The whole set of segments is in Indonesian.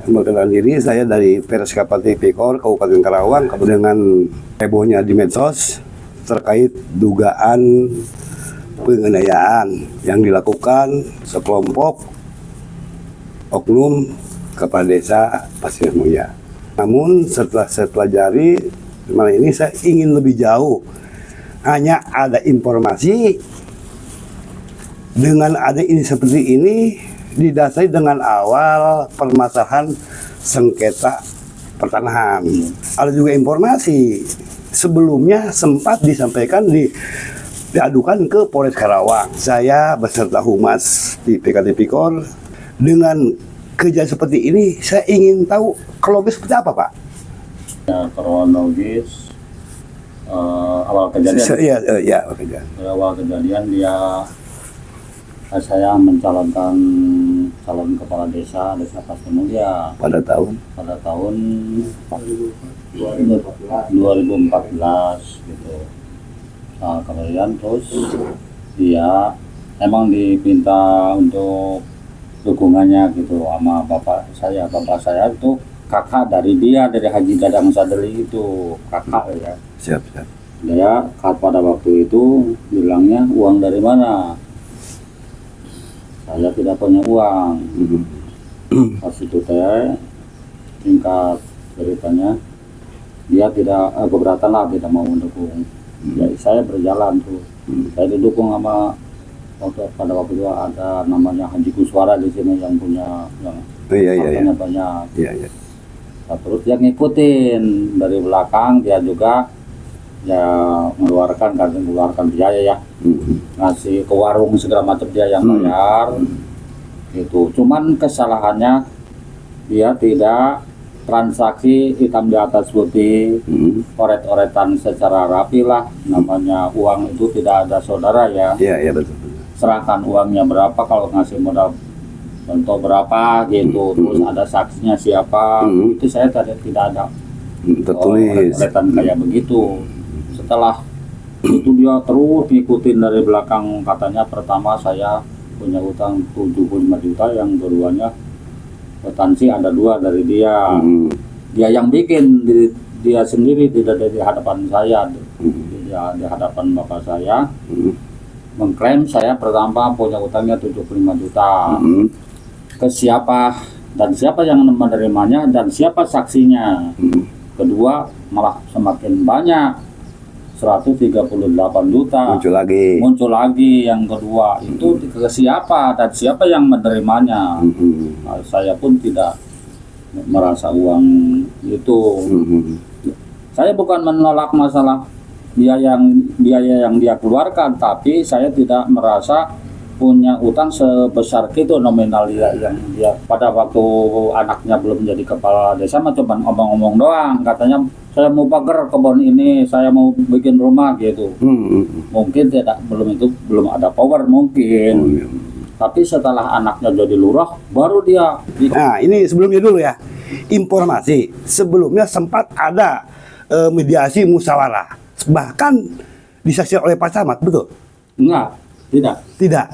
Memperkenalkan diri, saya dari Perskapa Tipikor Kabupaten Karawang. Dengan hebohnya di medsos terkait dugaan penganiayaan yang dilakukan sekelompok oknum kepala desa Pasir Mulia. Namun setelah saya pelajari malam ini, saya ingin lebih jauh. Hanya ada informasi dengan ada ini seperti ini didasari dengan awal permasalahan sengketa pertanahan. Ada juga informasi sebelumnya sempat disampaikan diadukan ke Polres Karawang. Saya beserta humas di PKT Tipikor dengan kejadian seperti ini, saya ingin tahu kronologis seperti apa, Pak? Ya, kronologis awal kejadian. Awal kejadian saya mencalonkan calon kepala desa Pasir Mulia pada tahun 2014 gitu. Nah, kemudian terus dia emang diminta untuk dukungannya gitu sama bapak saya itu kakak dari Haji Dadang Sadeli, itu kakak ya. Siap. Dia pada waktu itu bilangnya uang dari mana? Saya tidak punya uang. Pas itu singkat ceritanya dia tidak keberatan lah, tidak mau mendukung. Jadi saya berjalan tuh. Saya didukung sama pada waktu itu ada namanya Haji Kuswara di sini yang punya yang banyak. Nah, terus dia ngikutin dari belakang, dia juga ya mengeluarkan biaya ya, ngasih ke warung segala macam, dia yang bayar gitu. Cuman kesalahannya dia tidak transaksi hitam di atas putih, oret-oretan secara rapi lah. Namanya uang itu tidak ada saudara ya. Iya betul. Serahkan uangnya berapa, kalau ngasih modal contoh berapa gitu, terus ada saksinya siapa, itu saya tidak ada tertulis oret-oretan kayak begitu. Setelah itu dia terus ngikutin dari belakang, katanya pertama saya punya utang 75 juta, yang keduanya kwitansi ada 2 dari dia. Dia yang bikin, dia sendiri, tidak di hadapan saya, dia di hadapan bapak saya mengklaim saya pertama punya utangnya 75 juta. Ke siapa dan siapa yang menerimanya dan siapa saksinya. Kedua malah semakin banyak, 138 juta muncul lagi yang kedua. Itu ke siapa dan siapa yang menerimanya. Nah, saya pun tidak merasa uang itu. Saya bukan menolak masalah biaya yang dia keluarkan, tapi saya tidak merasa punya utang sebesar itu nominal dia yang dia pada waktu anaknya belum jadi kepala desa mah cuma omong-omong doang, katanya saya mau pagar kebun ini, saya mau bikin rumah gitu. Mungkin belum ada power mungkin. Tapi setelah anaknya jadi lurah baru dia. Nah, ini sebelumnya dulu ya. Informasi sebelumnya sempat ada mediasi musyawarah, bahkan disaksikan oleh Pak Camat, betul? Enggak, tidak.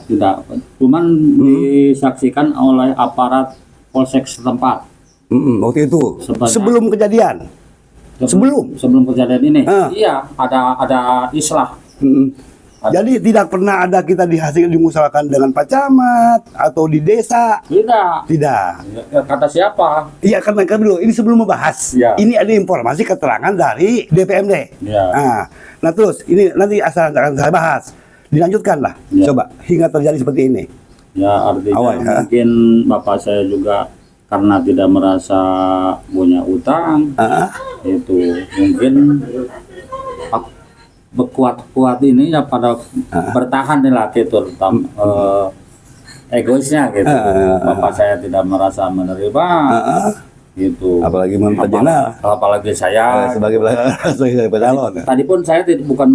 Tidak. Cuman disaksikan oleh aparat polsek setempat. Waktu itu Sebanyak- sebelum kejadian. Sebelum kejadian ini. Ah. Iya, ada islah. Jadi tidak pernah ada kita dihasil dimusyawarahkan dengan Pak Camat atau di desa. Tidak. Tidak. Kata siapa? Iya, kan dulu ini sebelum membahas. Iya. Ini ada informasi keterangan dari DPMD. Iya. Nah, terus ini nanti akan saya bahas. Dilanjutkan lah. Iya. Coba hingga terjadi seperti ini. Ya artinya Awal, ya. mungkin bapak saya juga karena tidak merasa punya utang, itu mungkin berkuat ini ya pada bertahan lah gitu, egoisnya gitu. Bapak saya tidak merasa menerima gitu. Apalagi Menterjana Apalagi saya sebagai calon. tadi pun saya bukan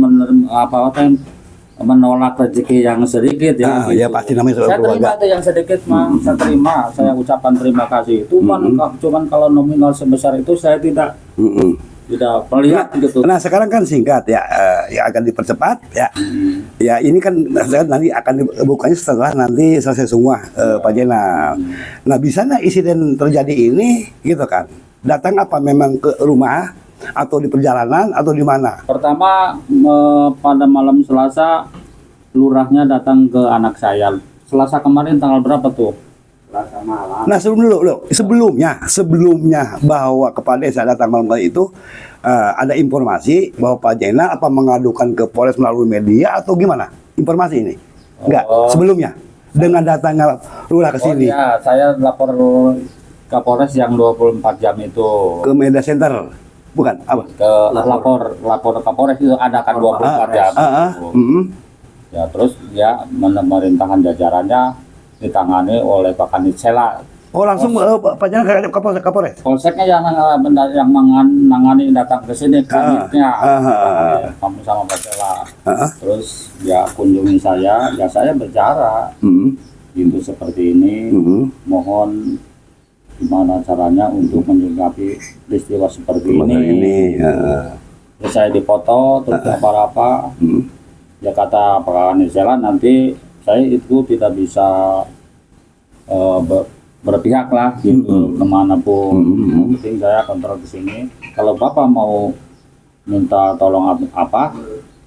menolak rezeki yang sedikit ya. Ya pasti namanya Saya terima keluarga. itu yang sedikit mah, saya terima, saya ucapkan terima kasih. Cuman kalau nominal sebesar itu saya tidak melihat gitu. Nah sekarang kan singkat ya, yang akan dipercepat ya. Ya ini kan nanti akan dibukanya setelah nanti selesai semua Pak Jenal. Nah bisa nggak insiden terjadi ini gitu kan? Datang apa memang ke rumah atau di perjalanan atau di mana? Pertama pada malam Selasa lurahnya datang ke anak saya. Selasa kemarin tanggal berapa tuh? Selasa malam. Nah sebelumnya bahwa kepala desa datang malam kali itu ada informasi bahwa Pak Jenal apa mengadukan ke Polres melalui media atau gimana? Informasi ini? Enggak, sebelumnya dengan datangnya lurah ke sini iya, saya lapor ke Polres yang 24 jam itu. ke media center, bukan apa? Ke lapor ke Polres itu ada kan 24 jam. Ya terus dia pemerintahan jajarannya ditangani oleh Pak Kanit Sela. Oh langsung Pak Jenal ke Polres? Polseknya yang menangani datang ke sini kanitnya kamu sama Pak Sela. Terus dia kunjungi saya, ya saya bicara gitu seperti ini. Mohon gimana caranya untuk menyikapi peristiwa seperti ini. Terus saya dipoto, terus apa-apa. Ya kata Pak Kanit Sela, nanti saya itu tidak bisa berpihak lah gitu kemanapun. Yang penting saya kontrol ke sini. Kalau bapak mau minta tolong apa,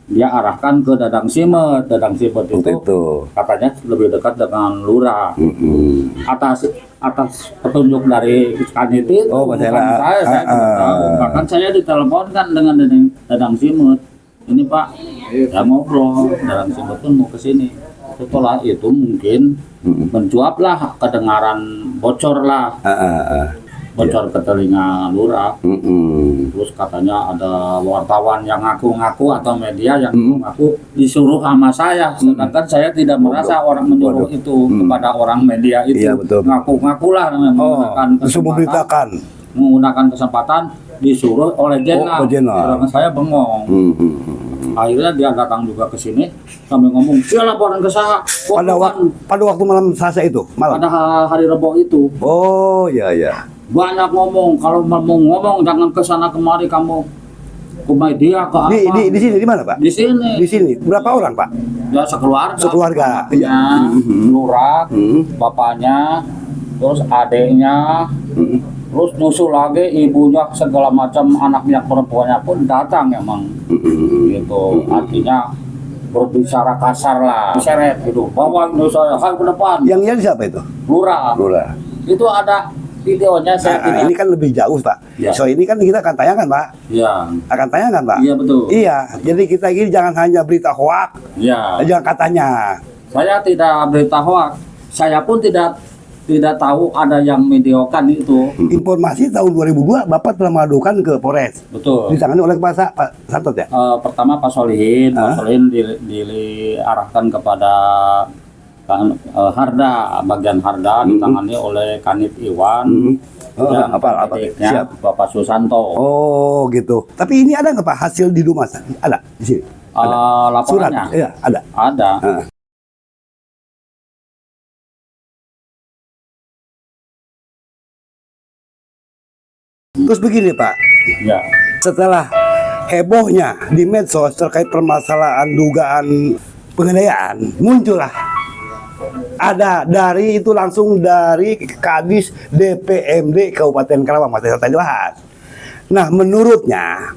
dia arahkan ke Dadang Simet. Dadang Simet itu katanya lebih dekat dengan lurah. Atas petunjuk dari Kanit itu, bukan saya tidak tahu. Bahkan saya diteleponkan dengan Dadang Simet. Ini Pak, saya ngobrol, Dadang Simet pun mau ke sini. Setelah itu mungkin mencuap lah, kedengaran bocor lah, bocor ke telinga lurah. Terus katanya ada wartawan yang ngaku-ngaku atau media yang ngaku disuruh sama saya, sedangkan saya tidak merasa orang menyuruh itu kepada orang media itu. Ngaku-ngakulah menggunakan kesempatan disuruh oleh Jenal. Karena saya bengong. Akhirnya dia datang juga ke sini sambil ngomong, "Dia laporan ke saya." Pada waktu malam Selasa itu, malam. Pada hari Rebo itu. Oh ya. Banyak ngomong, kalau mau ngomong jangan ke sana kemari kamu ke media ke apa. Di sini di mana, Pak? Di sini. Di sini. Berapa orang, Pak? Ya sekeluarga. Iya. Lurah, bapaknya, terus adiknya, terus nyusul lagi ibunya, segala macam anaknya perempuannya pun datang emang. Gitu. Artinya berbicara kasar lah, seret gitu. Bawa Indonesia, hai ke depan. Yang siapa itu? Lurah. Itu ada videonya saya ini kan lebih jauh, Pak. Ya. So ini kan kita akan tayangkan, Pak. Iya. Akan tayangkan, Pak. Iya betul. Iya. Jadi kita ini jangan hanya berita hoak. Iya. Jangan katanya. Saya tidak berita hoak. Saya pun tidak tahu ada yang videokan itu. Informasi tahun 2002 Bapak telah mengadukan ke Polres. Betul. Ditangani oleh Pak Santot ya? Pertama Pak Solihin diarahkan kepada Harda, bagian Harda ditangani oleh Kanit Iwan. Dan apa? adiknya Siap. Bapak Susanto. Oh gitu. Tapi ini ada nggak Pak hasil di Dumas? Ada di sini. Laporannya Surat, iya ada. ada. Terus begini Pak, Ya, setelah hebohnya di medsos terkait permasalahan dugaan penganiayaan, muncullah ada dari itu langsung dari Kadis DPMD Kabupaten Karawang, Mas tadi bahas. Nah, menurutnya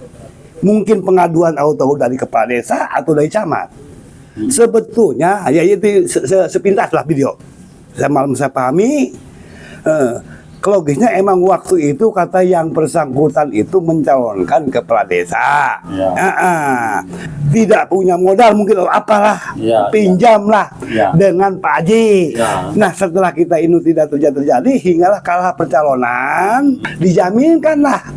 mungkin pengaduan auto dari kepala desa atau dari camat. Sebetulnya ya itu sepintas lah video. Saya pahami. Logisnya emang waktu itu kata yang bersangkutan itu mencalonkan kepala desa, tidak punya modal mungkin apalah, pinjamlah dengan Pak Haji. Nah setelah kita ini tidak terjadi hinggalah kalah pencalonan, dijaminkanlah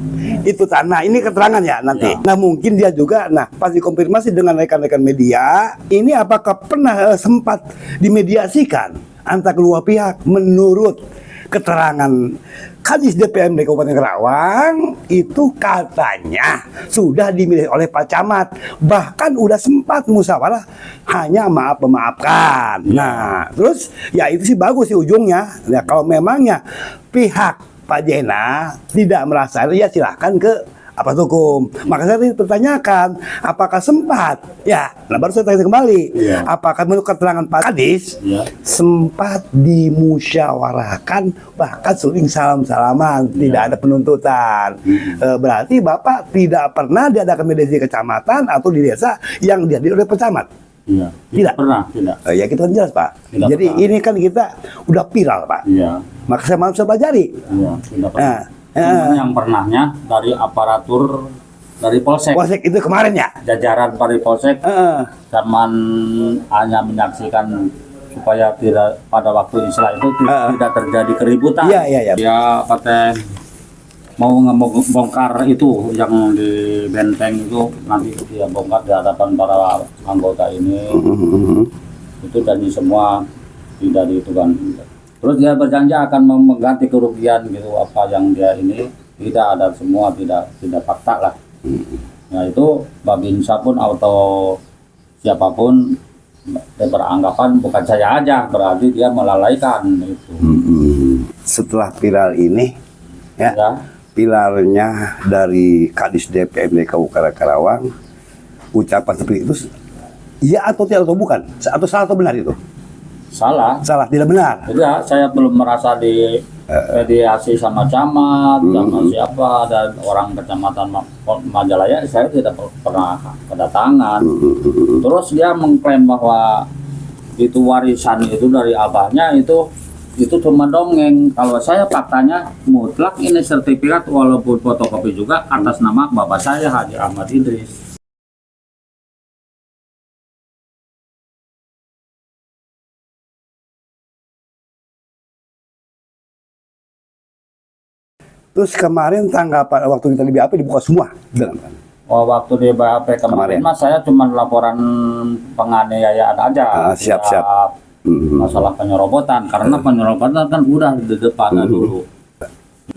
itu tanah. Ini keterangan ya nanti. Nah mungkin dia juga, nah pas dikonfirmasi dengan rekan-rekan media, ini apakah pernah sempat dimediasikan antara kedua pihak? Menurut keterangan Kadis DPMD Kabupaten Karawang itu katanya sudah dimilih oleh Pak Camat, bahkan udah sempat musyawarah hanya maafkan. Nah terus ya itu sih bagus sih ujungnya. Ya kalau memangnya pihak Pak Jena tidak merasa ya silahkan ke apa hukum. Maka saya pertanyakan apakah sempat ya, nah baru saya tanya kembali apakah menurut keterangan Pak Kadis sempat dimusyawarahkan, bahkan sering salam-salaman, tidak ada penuntutan. Berarti Bapak tidak pernah diadakan mediasi kecamatan atau di desa yang dihadiri oleh pecamat. Tidak pernah, tidak. Ya kita kan jelas Pak. Tidak jadi pernah. Ini kan kita udah viral Pak. Maka saya mau pelajari. Tidak pernah. Cuman yang pernahnya dari aparatur dari Polsek. Polsek itu kemarin ya? Jajaran dari Polsek zaman hanya menyaksikan supaya tidak pada waktu istilah itu tidak terjadi keributan. Iya. Dia kata mau ngebongkar itu yang di benteng itu, nanti dia bongkar di hadapan para anggota ini. Itu janji semua tidak diitukan. Terus dia berjanji akan mengganti kerugian gitu, apa yang dia ini tidak ada, semua tidak fakta lah. Nah itu Babinsa pun atau siapapun beranggapan bukan saya aja, berarti dia melalaikan itu. Setelah viral ini pilarnya dari Kadis DPMD Kabupaten Karawang, ucapan seperti itu iya atau tidak atau bukan, atau salah atau benar itu? Salah, tidak benar. Ya, saya belum merasa di mediasi sama camat, sama siapa, dan orang kecamatan Majalaya, saya tidak pernah kedatangan. Terus dia mengklaim bahwa itu warisan itu dari abahnya, itu cuma dongeng. Kalau saya faktanya mutlak ini sertifikat walaupun fotokopi juga atas nama bapak saya Haji Ahmad Idris. Terus kemarin tanggapan waktu kita di BAP dibuka semua dalam kan? Waktu di BAP kemarin mas saya cuma laporan penganiayaan aja. Siap. Masalah penyerobotan, karena penyerobotan kan udah di depan dulu.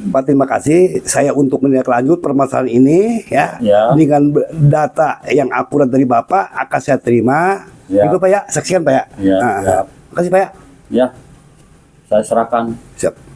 Pak terima kasih, saya untuk menindaklanjut permasalahan ini ya, dengan data yang akurat dari Bapak akan saya terima. Itu Pak ya, saksikan Pak ya. Terima kasih Pak ya. Ya, saya serahkan. Siap.